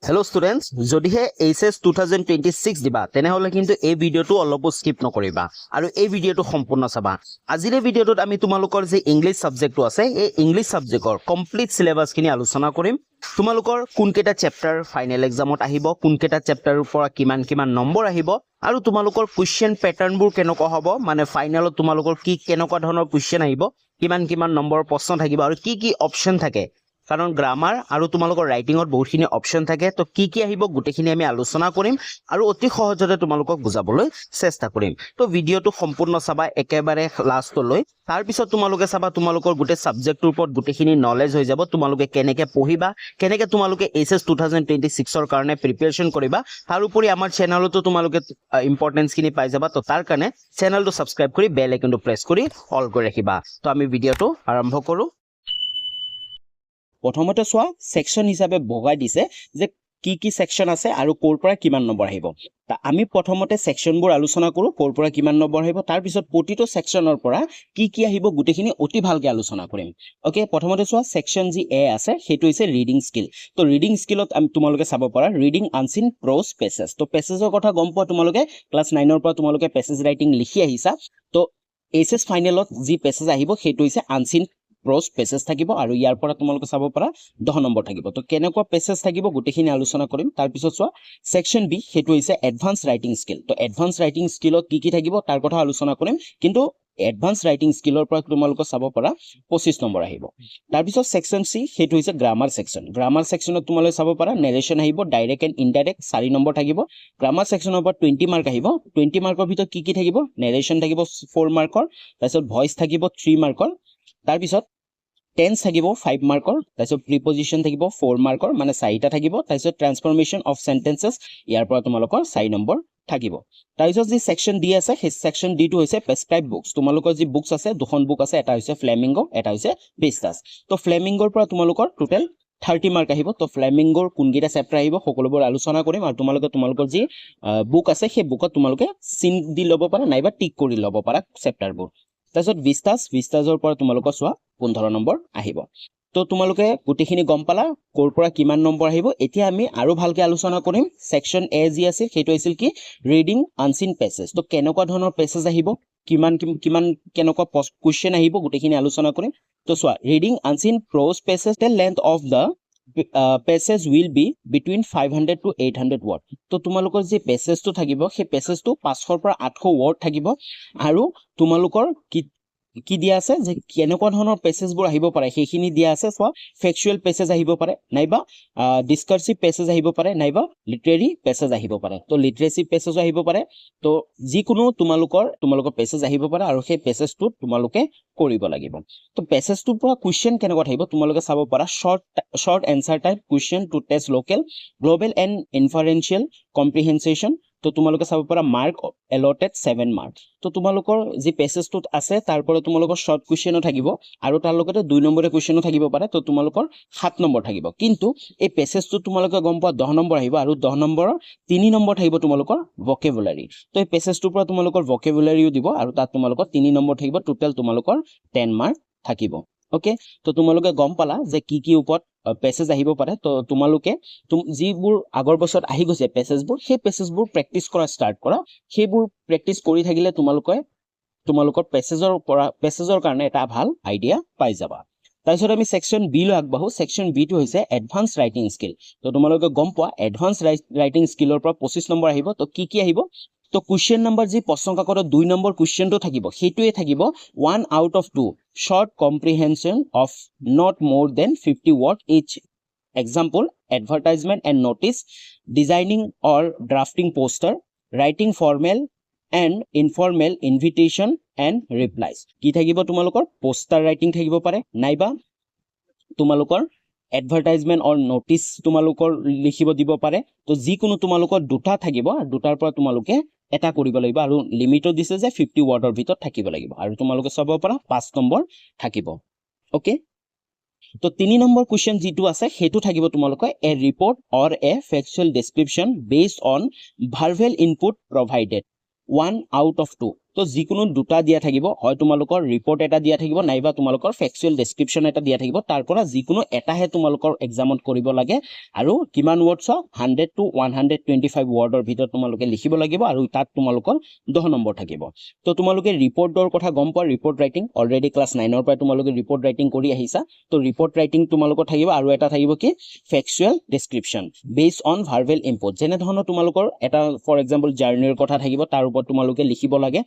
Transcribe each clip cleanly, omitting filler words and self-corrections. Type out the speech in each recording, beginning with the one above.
Hello students, যদিহে HS 2026 দিবা তেনেহলে কিন্তু এই ভিডিওটো অলপ স্কিপ নকৰিবা আৰু এই ভিডিওটো সম্পূৰ্ণ চাবা। আজিৰ ভিডিওটোত আমি তোমালোকৰ যে ইংলিশ সাবজেক্টটো আছে এই ইংলিশ সাবজেক্টৰ কমপ্লিট সিলেবাস খিনি আলোচনা কৰিম। তোমালোকৰ কোনকেটা চেপ্টাৰ ফাইনেল এক্সামত আহিব, কোনকেটা চেপ্টাৰৰ পৰা কিমান নম্বৰ আহিব আৰু তোমালোকৰ কোৱেশ্চন প্যাটাৰ্নবোৰ কেনেকুৱা হ'ব, মানে ফাইনেলত তোমালোকৰ কি কেনেকুৱা ধৰণৰ কোৱেশ্চন আহিব, কিমান নম্বৰ প্ৰশ্ন থাকিব আৰু কি অপচন থাকে। কাৰণ গ্ৰামাৰ আৰু তোমালোকৰ ৰাইটিংত বহুতখিনি অপচন থাকে, তো কি আহিব গোটেইখিনি আমি আলোচনা কৰিম আৰু অতি সহজতে তোমালোকক বুজাবলৈ চেষ্টা কৰিম। তো ভিডিওটো সম্পূৰ্ণ চাবা একেবাৰে লাষ্টলৈ, তাৰ পিছত তোমালোকে চাবা তোমালোকৰ গোটেই সাবজেক্টৰ ওপৰত গোটেইখিনি নলেজ হৈ যাব। তোমালোকে কেনেকৈ পঢ়িবা, কেনেকৈ তোমালোকে HS 2026 ৰ কাৰণে প্ৰিপাৰেচন কৰিবা, তাৰ উপৰি আমাৰ চেনেলতো তোমালোকে ইম্পৰ্টেন্স খিনি পাই যাবা। তো তাৰ কাৰণে চেনেলটো সাবস্ক্ৰাইব কৰি বেল আইকনটো প্ৰেছ কৰি অল কৰি ৰাখিবা। তো আমি ভিডিওটো আৰম্ভ কৰো। প্ৰথমতে চোৱা সেকশন হিচাপে ভগাই দিছে যে কি সেকশন আছে আৰু কোৰ পৰা কিমান নম্বৰ আহিব। তা আমি প্ৰথমতে সেকশনবোৰ আলোচনা কৰো, কোৰ পৰা কিমান নম্বৰ আহিব, তাৰ পিছত প্ৰতিটো সেকশনৰ পৰা কি আহিব গোটেইখিনি অতি ভালকৈ আলোচনা কৰিম। ওকে, প্ৰথমতে চোৱা সেকশন যি এ আছে সেইটো হৈছে ৰিডিং স্কিল। তো ৰিডিং স্কিলত আমি তোমালোকে চাব পাৰা ৰিডিং আনসিন প্ৰজ পেছেজ। তো পেছেজৰ কথা গম পোৱা তোমালোকে, ক্লাস 9 ৰ পৰা তোমালোকে পেছেজ ৰাইটিং লিখি আহিছা। তো HS ফাইনেলত যি পেছেজ আহিব সেইটো হৈছে আনসিন প্ৰজ পেছেজ থাকিব আৰু ইয়াৰ পৰা তোমালোকে চাব পাৰা 10 নম্বৰ থাকিব। তো কেনেকুৱা পেছেজ থাকিব গোটেইখিনি আলোচনা কৰিম। তাৰ পিছত চোৱা সেকশন বি সেইটো হৈছে এডভান্স ৰাইটিং স্কিল। তো এডভান্স ৰাইটিং স্কিলত কি থাকিব তাৰ কথা আলোচনা কৰিম, কিন্তু এডভান্স ৰাইটিং স্কিলৰ পৰা তোমালোকে চাব পাৰা 25 নম্বৰ আহিব। তাৰ পিছত সেকশন সি সেইটো হৈছে গ্ৰামাৰ সেকশন। গ্ৰামাৰ সেকশনত তোমালোকে চাব পাৰা নেৰেশন আহিব, ডাইৰেক্ট এণ্ড ইনডাইৰেক্ট 4 নম্বৰ থাকিব। গ্ৰামাৰ সেকশনৰ পৰা 20 মাৰ্ক আহিব। 20 মাৰ্কৰ ভিতৰত কি থাকিব, নেৰেশন থাকিব 4 মাৰ্কৰ, তাৰপিছত ভইচ থাকিব 3 মাৰ্কৰ, তাৰ পিছত টেন্স থাকিব 5 মাৰ্কৰ, তাৰপিছত প্ৰিপজিশন থাকিব 4 মাৰ্কৰ, মানে 4টা থাকিব। তাৰপিছত ট্ৰান্সফৰমেশন অফ সেন্টেন্সেস ইয়াৰ পৰা তোমালোকৰ 4 নম্বৰ থাকিব। তাৰপিছত যি সেকশন ডি আছে সেই সেকশন ডি টো হৈছে প্ৰেসক্ৰাইব বুকস। তোমালোকৰ যি বুকস আছে দুখন বুক আছে, এটা হৈছে ফ্লেমিংগো, এটা হৈছে পিষ্টাছ। তো ফ্লেমিংগোৰ পৰা তোমালোকৰ টোটেল 30 মাৰ্ক আহিব। তো ফ্লেমিংগোৰ কোনকেইটা চেপ্টাৰ আহিব সকলোবোৰ আলোচনা কৰিম আৰু তোমালোকৰ যি বুক আছে সেই বুকত তোমালোকে চিন দি ল'ব পাৰা নাইবা টিক কৰি ল'ব পাৰা চেপ্টাৰবোৰ। তাৰপিছত ভিস্টাজৰ পৰা তোমালোকৰ চোৱা 15 নম্বৰ আহিব। তো তোমালোকে গোটেইখিনি গম পালা কোৰ পৰা কিমান নম্বৰ আহিব। এতিয়া আমি আৰু ভালকৈ আলোচনা কৰিম। সেকশন এ যি আছিল সেইটো আছিল কি ৰিডিং আনসিন পেছেজ। তো কেনেকুৱা ধৰণৰ পেছেজ আহিব, কেনেকুৱা কোৱেশ্চন আহিব গোটেইখিনি আলোচনা কৰিম। তো চোৱা reading unseen prose passage, the length of the passage will be between 500 to 800 word. তো তোমালোকৰ যি পেছেজটো থাকিব সেই পেছেজটো 500 পৰা 800 ৱৰ্ড থাকিব। আৰু তোমালোকৰ কি দিয়া আছে যে কেনেকুৱা ধৰণৰ পেছেজবোৰ আহিব পাৰে সেইখিনি দিয়া আছে। চোৱা ফেকচুৱেল পেছেজ আহিব পাৰে, নাইবা ডিসকাৰ্সিভ পেছেজ আহিব পাৰে, নাইবা লিটাৰেৰী পেছেজ আহিব পাৰে। তো লিটাৰেসি পেছেজ আহিব পাৰে। তো যিকোনো তোমালোকৰ পেছেজ আহিব পাৰে আৰু সেই পেছেজটো তোমালোকে কৰিব লাগিব। তো পেছেজটোৰ পৰা কোৱেশ্চন কেনেকুৱা থাকিব তোমালোকে চাব পাৰা short answer type question to test local, global and inferential comprehension. তো তোমালোকে চাব পাৰা মাৰ্ক এলটেড 7 মাৰ্ক। তো তোমালোকৰ যি পেছেজটোত আছে তাৰ পৰা তোমালোকৰ শৰ্ট কুৱেশ্চনো থাকিব আৰু তাৰ লগতে 2 নম্বৰৰ কুৱেশ্চনো থাকিব পাৰে। তো তোমালোকৰ 7 নম্বৰ থাকিব। কিন্তু এই পেছেজটো তোমালোকে গম পোৱা 10 নম্বৰ আহিব আৰু 10 নম্বৰৰ 3 নম্বৰ থাকিব তোমালোকৰ ভকেবুলাৰী। তো এই পেছেজটোৰ পৰা তোমালোকৰ ভকেবুলাৰীও দিব আৰু তাত তোমালোকৰ 3 নম্বৰ থাকিব। টোটেল তোমালোকৰ 10 মাৰ্ক থাকিব। ওকে, তো তোমালোকে গম পালা যে কি ওপৰত পেছেজ আহিব পাৰে। তো তোমালোকে যিবোৰ আগৰ বছৰত আহি গৈছে পেছেজবোৰ সেই পেছেজবোৰ প্ৰেক্টিছ কৰা ষ্টাৰ্ট কৰা। সেইবোৰ প্ৰেক্টিছ কৰি থাকিলে তোমালোকৰ পেছেজৰ কাৰণে এটা ভাল আইডিয়া পাই যাবা। তাৰপিছত আমি সেকশন বি লৈ আগবাঢ়ো। সেকশন বি টো হৈছে এডভান্স ৰাইটিং স্কিল। তো তোমালোকে গম পোৱা এডভান্স ৰাইটিং স্কিলৰ পৰা 25 নম্বৰ আহিব। তো কি আহিব, তো কুৱেশ্চন নম্বৰ যি প্ৰশ্ন কাকতত 2 নম্বৰ কুৱেশ্চনটো থাকিব সেইটোৱে থাকিব 1 out of 2 short comprehension of not more than 50 word each. Example, advertisement and notice, designing or drafting poster, writing formal and informal invitation and replies. কি থাকিব তোমালোকৰ পোষ্টাৰ ৰাইটিং থাকিব পাৰে, নাইবা তোমালোকৰ এডভাৰটাইজমেন্ট অৰ নোটিছ তোমালোকৰ লিখিব দিব পাৰে। তো যিকোনো তোমালোকৰ দুটা থাকিব, দুটাৰ পৰা তোমালোকে এটা কৰিব লাগিব আৰু লিমিটও দিছে যে 50 ৱৰ্ডৰ ভিতৰত থাকিব লাগিব আৰু তোমালোকে চাব পাৰা 5 নম্বৰ থাকিব। ওকে, তো 3 নম্বৰ কুৱেশ্চন যিটো আছে সেইটো থাকিব তোমালোকৰ a report or a factual description based on verbal input provided 1 out of 2। তো যিকোনো দুটা দিয়া থাকিব, হয় তোমালোকৰ ৰিপৰ্ট এটা দিয়া থাকিব নাইবা তোমালোকৰ ফেক্সুৱেল ডেছক্ৰিপশ্যন এটা দিয়া থাকিব, তাৰ পৰা যিকোনো এটাহে তোমালোকৰ এক্সামত কৰিব লাগে আৰু কিমান ৱৰ্ডছ 100 to 125 ৱৰ্ডৰ ভিতৰত তোমালোকে লিখিব লাগিব আৰু তাত তোমালোকৰ 10 নম্বৰ থাকিব। তো তোমালোকে ৰিপৰ্টৰ কথা গম পোৱা, ৰিপৰ্ট ৰাইটিং অলৰেডি ক্লাছ 9ৰ পৰা তোমালোকে ৰিপৰ্ট ৰাইটিং কৰি আহিছা। তো ৰিপৰ্ট ৰাইটিং তোমালোকৰ থাকিব আৰু এটা থাকিব কি factual description based on verbal input. যেনে ধৰণৰ তোমালোকৰ এটা ফৰ এক্সাম্পল জাৰ্নিৰ কথা থাকিব, তাৰ ওপৰত তোমালোকে লিখিব লাগে,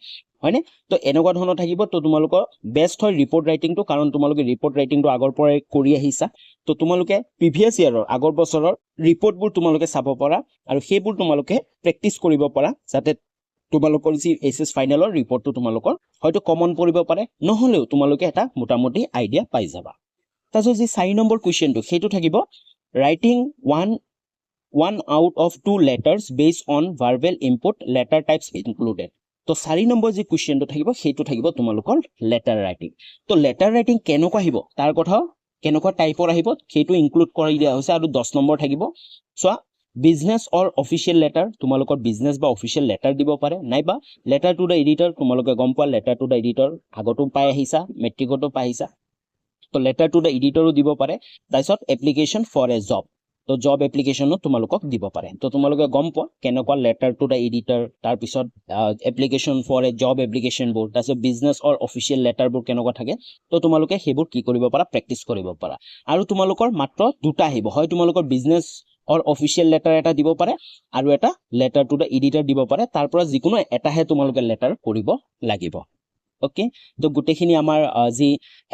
হয়নে? তো এনেকুৱা ধৰণৰ থাকিব। তো তোমালোকৰ বেষ্ট হয় ৰিপৰ্ট ৰাইটিংটো, কাৰণ তোমালোকে ৰিপৰ্ট ৰাইটিংটো আগৰ পৰাই কৰি আহিছা। তো তোমালোকে প্ৰিভিয়াছ ইয়াৰৰ আগৰ বছৰৰ ৰিপৰ্টবোৰ তোমালোকে চাব পাৰা আৰু সেইবোৰ তোমালোকে প্ৰেক্টিচ কৰিব পাৰা, যাতে তোমালোকৰ যি এইচএছ ফাইনেলৰ ৰিপৰ্টটো তোমালোকৰ হয়তো কমন পৰিব পাৰে, নহ'লেও তোমালোকে এটা মোটামুটি আইডিয়া পাই যাবা। তাৰপিছত যি 4 নম্বৰ কুৱেশ্যনটো সেইটো থাকিব writing one out of 2 letters based on verbal input, letter types included. তো 4 নম্বৰ যি কুৱেশ্যনটো থাকিব সেইটো থাকিব তোমালোকৰ লেটাৰ ৰাইটিং। তো লেটাৰ ৰাইটিং কেনেকুৱা আহিব তাৰ কথাও, কেনেকুৱা টাইপৰ আহিব সেইটো ইনক্লুড কৰি দিয়া হৈছে। আৰু 10 নম্বৰ থাকিব চোৱা বিজনেছ অৰ অফিচিয়েল লেটাৰ, তোমালোকৰ বিজনেছ বা অফিচিয়েল লেটাৰ দিব পাৰে, নাইবা লেটাৰ টু দ্য এডিটৰ, তোমালোকে গম পোৱা লেটাৰ টু দ্য এডিটৰ আগতো পাই আহিছা, মেট্ৰিকতো পাই আহিছা। তো লেটাৰ টু দ্য এডিটৰো দিব পাৰে। তাৰপিছত এপ্লিকেশ্যন ফৰ এ জব, তো জব এপ্লিকেশ্যনো তোমালোকক দিব পাৰে। তো তোমালোকে গম পোৱা কেনেকুৱা লেটাৰ টু দ্য এডিটৰ, তাৰপিছত এপ্লিকেশ্যন ফৰ এ জব এপ্লিকেশ্যনবোৰ, তাৰপিছত বিজনেছ অৰ অফিচিয়েল লেটাৰবোৰ কেনেকুৱা থাকে। তো তোমালোকে সেইবোৰ কি কৰিব পাৰা, প্ৰেক্টিচ কৰিব পাৰা। আৰু তোমালোকৰ মাত্ৰ দুটা আহিব, হয় তোমালোকৰ বিজনেছ অৰ অফিচিয়েল লেটাৰ এটা দিব পাৰে আৰু এটা লেটাৰ টু দ্য এডিটৰ দিব পাৰে, তাৰ পৰা যিকোনো এটাহে তোমালোকে লেটাৰ কৰিব লাগিব। অ'কে, তো গোটেইখিনি আমাৰ যি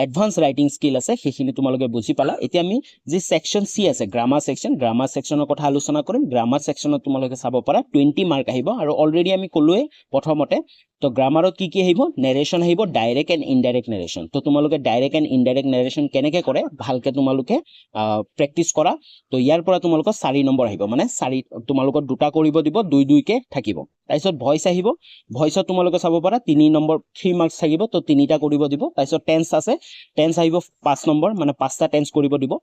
এডভান্স ৰাইটিং স্কিল আছে সেইখিনি তোমালোকে বুজি পালা। এতিয়া আমি যি ছেকশ্যন চি আছে গ্ৰামাৰ ছেকশ্যন, গ্ৰামাৰ ছেকশ্যনৰ কথা আলোচনা কৰিম। গ্ৰামাৰ ছেকশ্যনত তোমালোকে চাব পাৰা 20 মাৰ্ক আহিব, আৰু অলৰেডি আমি ক'লোৱে প্ৰথমতে। তো গ্ৰামাৰত কি কি আহিব, নেৰেশ্যন আহিব, ডাইৰেক্ট এণ্ড ইনডাইৰেক্ট নেৰেশ্যন। তো তোমালোকে ডাইৰেক্ট এণ্ড ইনডাইৰেক্ট নেৰেশ্যন কেনেকৈ কৰে ভালকৈ তোমালোকে প্ৰেক্টিচ কৰা। তো ইয়াৰ পৰা তোমালোকৰ 4 নম্বৰ আহিব, মানে তোমালোকৰ দুটা কৰিব দিব, 2-2কে থাকিব। তাৰপিছত ভইচ আহিব, ভইচত তোমালোকে চাব পাৰা 3 নম্বৰ 3 মাৰ্কছ থাকিব, তো 3টা কৰিব দিব। তাৰপিছত টেন্স আছে, টেন্স আহিব 5 নম্বৰ, মানে 5টা টেন্স কৰিব দিব।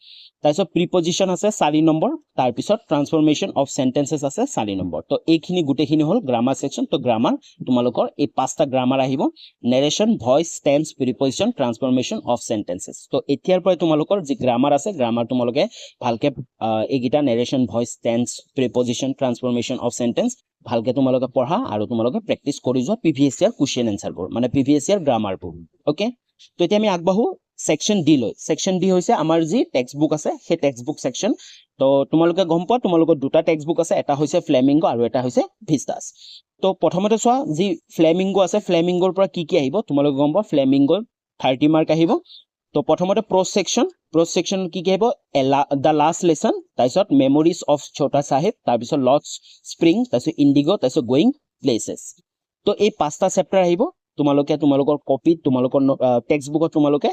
তাৰপিছত প্ৰিপজিশ্যন আছে 4 নম্বৰ, তাৰপিছত ট্ৰান্সফৰমেশ্যন অফ চেণ্টেন্সেছ আছে 4 নম্বৰ। তো এইখিনি গোটেইখিনি হ'ল গ্ৰামাৰ ছেকশ্যন। তো গ্ৰামাৰ তোমালোকৰ এই 5টা গ্ৰামাৰ আহিব, narration, voice, tense, preposition, transformation of sentences. তো এতিয়াৰ পৰাই তোমালোকৰ যি গ্ৰামাৰ আছে, গ্ৰামাৰ তোমালোকে ভালকৈ এইকেইটা narration, voice, tense, preposition, transformation of sentence ভালকৈ তোমালোকে পঢ়া আৰু তোমালোকে প্ৰেক্টিচ কৰি যোৱা প্ৰিভিয়াছ ইয়াৰ কুৱেশ্যন এনচাৰবোৰ, মানে প্ৰিভিয়াছ ইয়াৰ গ্ৰামাৰবোৰ। অ'কে, তো এতিয়া আমি আগবাঢ়ো ছেকশ্যন ডি লৈ। ছেকশ্যন ডি হৈছে আমাৰ যি টেক্সট বুক আছে সেই টেক্সট বুক ছেকশ্যন। তো তোমালোকে গম পোৱা তোমালোকৰ দুটা টেক্সট বুক আছে, এটা হৈছে ফ্লেমিংগো আৰু এটা হৈছে ভিষ্টাছ। তো প্ৰথমতে চোৱা যি ফ্লেমিংগো আছে, ফ্লেমিংগোৰ পৰা কি কি আহিব তোমালোকে গম পোৱা। ফ্লেমিংগোৰ 30 মাৰ্ক আহিব। তো প্ৰথমতে প্ৰ'জ ছেকশ্যন, প্ৰ'জ ছেকশ্যন কি কি আহিব, দ্য লাষ্ট লেচন, তাৰপিছত মেমৰিজ অফ ছোটা চাহেব, তাৰপিছত লৰ্ডছ স্প্ৰিং, তাৰপিছত ইণ্ডিগো, তাৰপিছত গোয়িং প্লেচেছ। তো এই 5টা চেপ্টাৰ আহিব, তোমালোকে তোমালোকৰ কপিত তোমালোকৰ টেক্সট বুকত তোমালোকে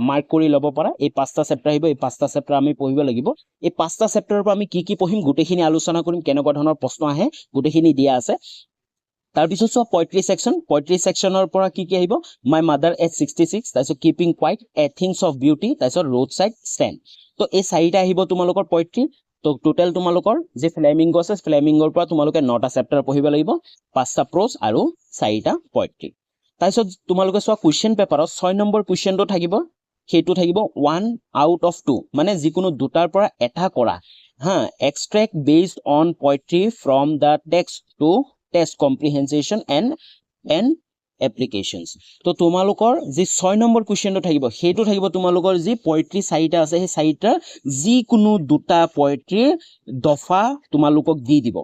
মাৰ্ক কৰি ল'ব পাৰা। এই 5টা চেপ্টাৰ আহিব, এই 5টা চেপ্টাৰ আমি পঢ়িব লাগিব। এই 5টা চেপ্টাৰৰ পৰা আমি কি কি পঢ়িম গোটেইখিনি আলোচনা কৰিম, কেনেকুৱা ধৰণৰ প্ৰশ্ন আহে গোটেইখিনি দিয়া আছে। তাৰপিছত চোৱা পয়েট্ৰি ছেকশ্যন, পয়েট্ৰি ছেকশ্যনৰ পৰা কি কি আহিব, মাই মাদাৰ এট 66, তাৰপিছত keeping quiet, A things of beauty, তাৰপিছত ৰোড চাইড ষ্টেণ্ড। তো এই 4টা আহিব তোমালোকৰ পয়েট্ৰি। তো টোটেল তোমালোকৰ যি ফ্লেমিংগো আছে, ফ্লেমিংগোৰ পৰা তোমালোকে 9টা চেপ্টাৰ পঢ়িব লাগিব, 5টা প্ৰ'জ আৰু 4টা পয়েট্ৰি। তাৰপিছত তোমালোকে চোৱা কুৱেশ্যন পেপাৰত 6 নম্বৰ কুৱেশ্যনটো থাকিব, সেইটো থাকিব 1 out of 2, মানে যিকোনো দুটাৰ পৰা এটা কৰা হা, extract based on poetry from the text to test comprehension and applications. তো তোমালোকৰ যি 6 নম্বৰ কুৱেশ্যনটো থাকিব সেইটো থাকিব তোমালোকৰ যি পয়েট্ৰি 4টা আছে সেই 4টাৰ যিকোনো দুটা পয়েট্ৰিৰ দফা তোমালোকক দি দিব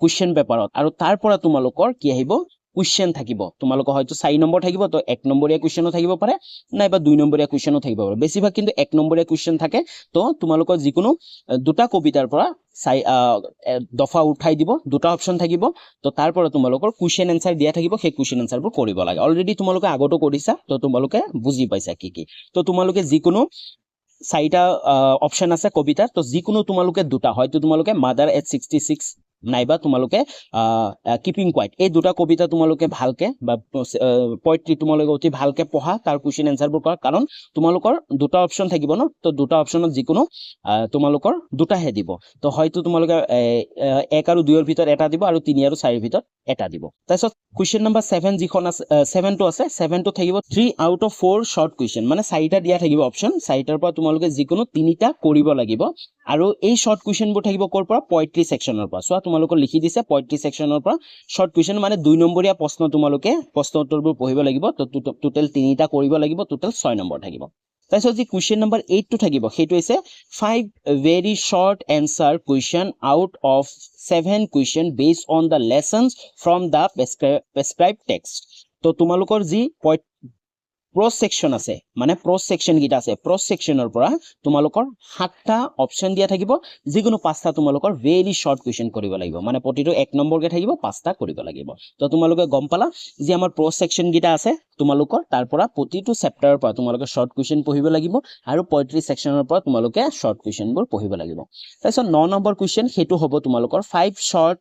কুৱেশ্যন পেপাৰত, আৰু তাৰ পৰা তোমালোকৰ কি আহিব কুৱেশ্যন থাকিব। তোমালোকৰ হয়তো 4 নম্বৰ থাকিব, তো 1 নম্বৰীয়া কুৱেশ্যনো থাকিব পাৰে, নাইবা 2 নম্বৰীয়া কুৱেশ্যনো থাকিব পাৰে। বেছিভাগ কিন্তু 1 নম্বৰীয়া কুৱেশ্যন থাকে। তো তোমালোকৰ যিকোনো দুটা কবিতাৰ পৰা দফা উঠাই দিব, দুটা অপশ্যন থাকিব। তো তাৰ পৰা তোমালোকৰ কুৱেশ্যন এনচাৰ দিয়া থাকিব, সেই কুৱেশ্যন এনচাৰবোৰ কৰিব লাগে। অলৰেডি তোমালোকে আগতো কৰিছা, তো তোমালোকে বুজি পাইছা কি কি। তো তোমালোকে যিকোনো 4টা অপশ্যন আছে কবিতাৰ, তো যিকোনো তোমালোকে দুটা, হয়তো তোমালোকে মাদাৰ এট 66 নাইবা তোমালোকে কিপিং কোৱাইট, এই দুটা কবিতা তোমালোকে ভালকে বা পয়েট্ৰি তোমালোকে অতি ভালকে পঢ়া, তাৰ কুৱেশ্যন এনচাৰবোৰ কৰা, কাৰণ তোমালোকৰ দুটা অপশ্যন থাকিব ন। তো দুটা অপশ্যনত যিকোনো তোমালোকৰ দুটাহে দিব। তো হয়তো তোমালোকে 1 আৰু 2ৰ ভিতৰত এটা দিব, আৰু 3 আৰু 4ৰ ভিতৰত এটা দিব। তাৰপিছত কুৱেশ্যন নম্বৰ 7 যিখন আছে 7টো আছে 7টো থাকিব 3 আউট অফ 4 শৰ্ট কুৱেশ্যন মানে 4টা দিয়া থাকিব অপচন 4টাৰ পৰা তোমালোকে যিকোনো 3টা কৰিব লাগিব আৰু এই শৰ্ট কুৱেশ্যনবোৰ থাকিব ক'ৰ পৰা পয়েট্ৰি সেকশনৰ পৰা চোৱা তোমালোকক লিখি দিছে পয়েট্ৰি সেকশনৰ পৰা শৰ্ট কুৱেশ্যন মানে 2 নম্বৰীয়া প্ৰশ্ন তোমালোকে প্ৰশ্ন উত্তৰবোৰ পঢ়িব লাগিব তো টোটেল 3টা কৰিব লাগিব টোটেল 6 নম্বৰ থাকিব তাৰপিছত যি কুৱেশ্যন নম্বৰ 8টো থাকিব সেইটো হৈছে 5 very short answer question out of 7 question based on the lessons from the prescribed text তো তোমালোকৰ যি প্ৰস সেকশন আছে মানে প্ৰস সেকশন গিটা আছে প্ৰস সেকশনৰ পৰা তোমালোকৰ 7টা অপচন দিয়া থাকিব যিকোনো 5টা তোমালোকৰ ভেৰি শৰ্ট কুৱেশ্যন কৰিব লাগিব মানে প্ৰতিটো 1 নম্বৰকে থাকিব 5টা কৰিব লাগিব তো তোমালোকে গম পালা যে আমাৰ প্ৰস সেকশন গিটা আছে তোমালোকৰ তাৰ পৰা প্ৰতিটো চেপ্টাৰৰ পৰা তোমালোকে শৰ্ট কুৱেশ্যন পঢ়িব লাগিব আৰু পয়েট্ৰি সেকশনৰ পৰা তোমালোকে শৰ্ট কুৱেশ্যনবোৰ পঢ়িব লাগিব তাৰপিছত 9 নম্বৰ কুৱেশ্যন হেতু হ'ব তোমালোকৰ 5 short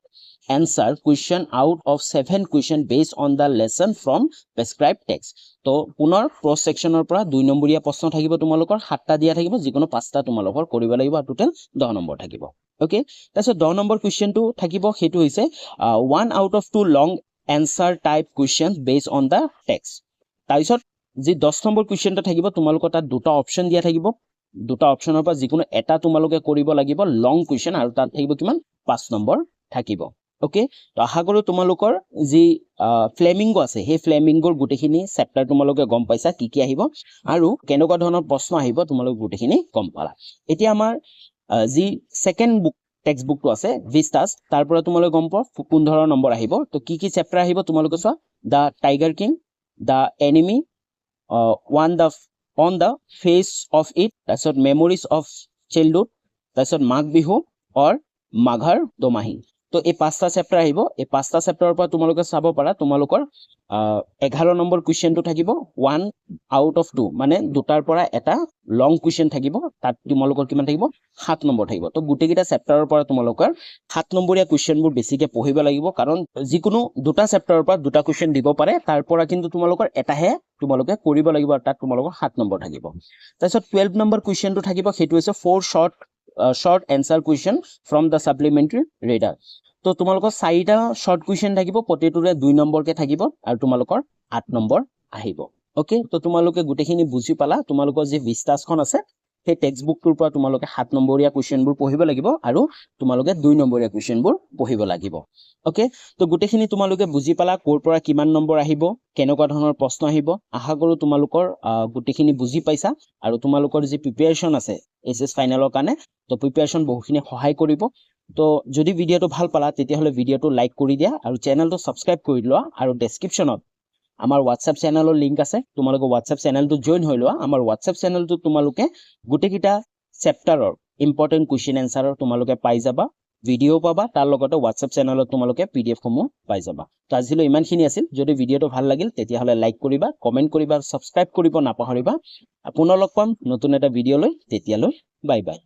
answer question out of 7 question based on the lesson from prescribed text তো পুনৰ প্ৰস সেকশনৰ পৰা 2 নম্বৰীয়া প্ৰশ্ন থাকিব তোমালোকৰ 7টা দিয়া থাকিব যিকোনো 5টা তোমালোকৰ কৰিব লাগিব আৰু টোটেল 10 নম্বৰ থাকিব ওকে তাৰপিছত 10 নম্বৰ কুৱেশ্যনটো থাকিব হেতু হৈছে 1 out of 2 long answer type questions based on the text তাৰপিছত যি 10 নম্বৰ কুৱেশ্যনটো থাকিব তোমালোকৰ তাত দুটা অপচন দিয়া থাকিব দুটা অপচনৰ পৰা যিকোনো এটা তোমালোকে কৰিব লাগিব লং কুৱেশ্যন আৰু তাত থাকিব কিমান 5 নম্বৰ থাকিব ওকে তো আশা কৰো তোমালোকৰ যি ফ্লেমিংগো আছে সেই ফ্লেমিংগোৰ গুটেখিনি চেপ্টাৰ তোমালোকে গম পাইছা কি আহিব আৰু কেনেকুৱা ধৰণৰ প্ৰশ্ন আহিব তোমালোক গুটেখিনি গম পালা এতিয়া আমাৰ যি সেকেন্ড বুক টেক্সট বুকটো আছে ভিস্টাস তাৰ পৰা তোমালোকে গম পাও 15 নম্বৰ আহিব তো কি চেপ্টাৰ আহিব তোমালোকে চোৱা the tiger king the enemy on the face of it তাৰপিছত memories of childhood তাৰপিছত মাঘ বিহু or মাঘৰ দমাহি তো এই 5টা চেপ্টাৰ আহিব এই 5টা চেপ্টাৰৰ পৰা তোমালোকে চাব পাৰা তোমালোকৰ 11 নম্বৰ কুৱেশ্যনটো থাকিব 1 out of 2 মানে দুটাৰ পৰা এটা লং কুৱেশ্যন থাকিব তাত তোমালোকৰ কিমান থাকিব 7 নম্বৰ থাকিব তো গুটেকিটা চেপ্টাৰৰ পৰা তোমালোকৰ 7 নম্বৰীয়া কুৱেশ্যনবোৰ বেছিকে পঢ়িব লাগিব কাৰণ যিকোনো দুটা চেপ্টাৰৰ পৰা দুটা কুৱেশ্যন দিব পাৰে তাৰ পৰা কিন্তু তোমালোকৰ এটাহে তোমালোকে কৰিব লাগিব আৰু তাত তোমালোকৰ 7 নম্বৰ থাকিব তাৰপিছত 12 নম্বৰ কুৱেশ্যনটো থাকিব হেতু হৈছে 4 short answer question from the supplementary reader তো তোমালোকৰ 4টা শৰ্ট কুৱেশ্যন থাকিব প্ৰতিটোৰে 2 নম্বৰকে থাকিব আৰু তোমালোকৰ 8 নম্বৰ আহিব ওকে তো তোমালোকে গুটেখিনি বুজি পালা তোমালোকৰ যে ভিস্টাসখন আছে সেই টেক্সট বুকটোৰ পৰা তোমালোকে 7 নম্বৰীয়া কুৱেশ্যনবোৰ পঢ়িব লাগিব আৰু তোমালোকে 2 নম্বৰীয়া কুৱেশ্যনবোৰ পঢ়িব লাগিব ওকে তো গুটেখিনি তোমালোকে বুজি পালা কোৰ পৰা কিমান নম্বৰ আহিব কেনেকুৱা ধৰণৰ প্ৰশ্ন আহিব আশা কৰো তোমালোকৰ গুটেখিনি বুজি পাইছা আৰু তোমালোকৰ যে প্ৰিপাৰেচন আছে এসএস ফাইনালৰ কাৰণে তো প্ৰিপাৰেচন বহুখিনি সহায় কৰিব তো যদি ভিডিওটো ভাল পালা তেতিয়া হলে ভিডিওটো লাইক কৰি দিয়া আৰু চেনেলটো সাবস্ক্ৰাইব কৰি লোৱা আৰু ডেসক্ৰিপচনত আমাৰ WhatsApp চেনেলৰ লিংক আছে তোমালোকে WhatsApp চেনেলটো জয়েন হৈ লোৱা আমাৰ WhatsApp চেনেলটো তোমালোকে গুটেকিটা চেপ্টাৰৰ ইম্পৰ্টেন্ট কুৱেশ্যন এনসাৰৰ তোমালোকে পাই যাবা ভিডিও পাবা তাৰ লগতে WhatsApp চেনেলত তোমালোকে PDF সমূহ পাই যাবা তো আজিলৈ ইমানখিনি আছিল যদি ভিডিওটো ভাল লাগিল তেতিয়া হলে লাইক কৰিবা কমেন্ট কৰিবা সাবস্ক্ৰাইব কৰিব নাপাহৰিবা পুনৰ লগ পাম নতুন এটা ভিডিও লৈ তেতিয়ালৈ বাই বাই